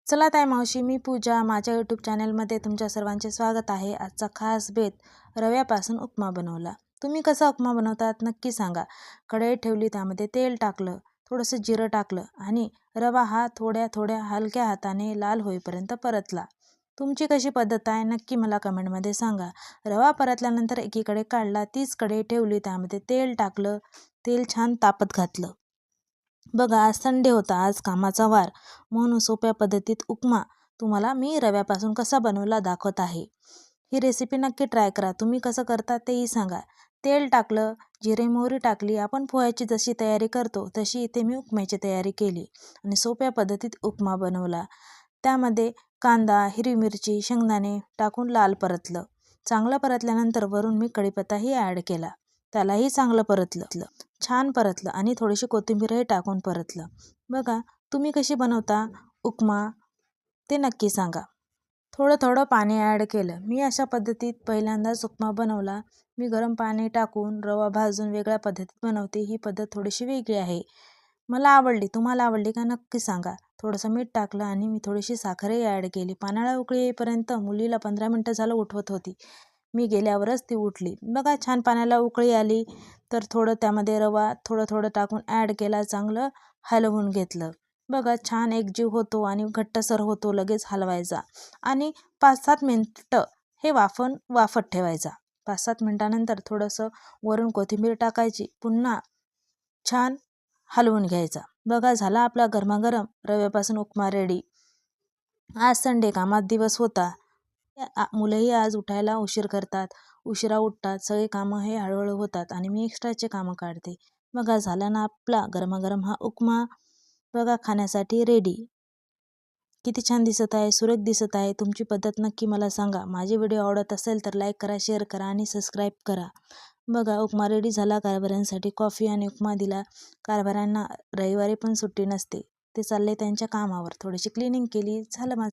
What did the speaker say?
चला ताई मावशी, मी पूजा. माझ्या यूट्यूब चॅनलमध्ये तुमच्या सर्वांचे स्वागत आहे. आजचा खास बेत रव्यापासून उपमा बनवला. तुम्ही कसा उपमा बनवतात नक्की सांगा. कढई ठेवली, त्यामध्ये तेल टाकलं, थोडंसं जिरं टाकलं आणि रवा हा थोड्या थोड्या हलक्या हाताने लाल होईपर्यंत परतला. तुमची कशी पद्धत आहे नक्की मला कमेंटमध्ये सांगा. रवा परतल्यानंतर एकीकडे काढला, तीच कढई ठेवली, त्यामध्ये तेल टाकलं, तेल छान तापत घातलं. बघा, आज संडे होता, आज कामाचा वार, म्हणून सोप्या पद्धतीत उपमा तुम्हाला मी रव्यापासून कसा बनवला दाखवत आहे. ही रेसिपी नक्की ट्राय करा. तुम्ही कसं करता तेही सांगा. तेल टाकलं, जिरे मोहरी टाकली. आपण पोह्याची जशी तयारी करतो तशी इथे मी उपम्याची तयारी केली आणि सोप्या पद्धतीत उपमा बनवला. त्यामध्ये कांदा, हिरवी मिरची, शेंगदाणे टाकून लाल परतलं. चांगलं परतल्यानंतर वरून मी कढीपत्ताही ॲड केला. त्यालाही चांगलं परतलं, छान परतलं आणि थोडीशी कोथिंबीरही टाकून परतलं. बघा, तुम्ही कशी बनवता उपमा ते नक्की सांगा. थोडं थोडं पाणी ॲड केलं. मी अशा पद्धतीत पहिल्यांदाच उपमा बनवला. मी गरम पाणी टाकून रवा भाजून वेगळ्या पद्धतीत बनवते. ही पद्धत थोडीशी वेगळी आहे. मला आवडली. तुम्हाला आवडली का नक्की सांगा. थोडंसं मीठ टाकलं आणि मी थोडीशी साखरही ॲड केली. पाण्याला उकळी येईपर्यंत मुलीला 15 मिनटं झालं उठवत होती. मी गेल्यावरच ती उठली. बघा, छान पाण्याला उकळी आली तर थोडं त्यामध्ये रवा थोडं थोडं टाकून ॲड केला. चांगलं हलवून घेतलं. बघा, छान एकजीव होतो आणि घट्टसर होतो. लगेच हलवायचा आणि 5-7 मिनटं हे वाफत ठेवायचा. 5-7 मिनटानंतर थोडंसं वरून कोथिंबीर टाकायची. पुन्हा छान हलवून घ्यायचा. बघा, झाला आपला गरमागरम रव्यापासून उपमा रेडी. आज संडे, कामात दिवस होता. मुलंही आज उठायला उशीर करतात, उशिरा उठतात. सगळे कामं हे हळूहळू होतात आणि मी एक्स्ट्राचे कामं काढते. बघा, झाला ना आपला गरमागरम हा उपमा. बघा, खाण्यासाठी रेडी. किती छान दिसत आहे, सुरेख दिसत आहे. तुमची पद्धत नक्की मला सांगा. माझे व्हिडिओ आवडत असेल तर लाईक करा, शेअर करा आणि सबस्क्राईब करा. बघा, उपमा रेडी झाला. कारभाऱ्यांसाठी कॉफी आणि उपमा दिला. कारभाऱ्यांना रविवारी पण सुट्टी नसते. ते चालले त्यांच्या कामावर. थोडीशी क्लिनिंग केली, झालं माझं.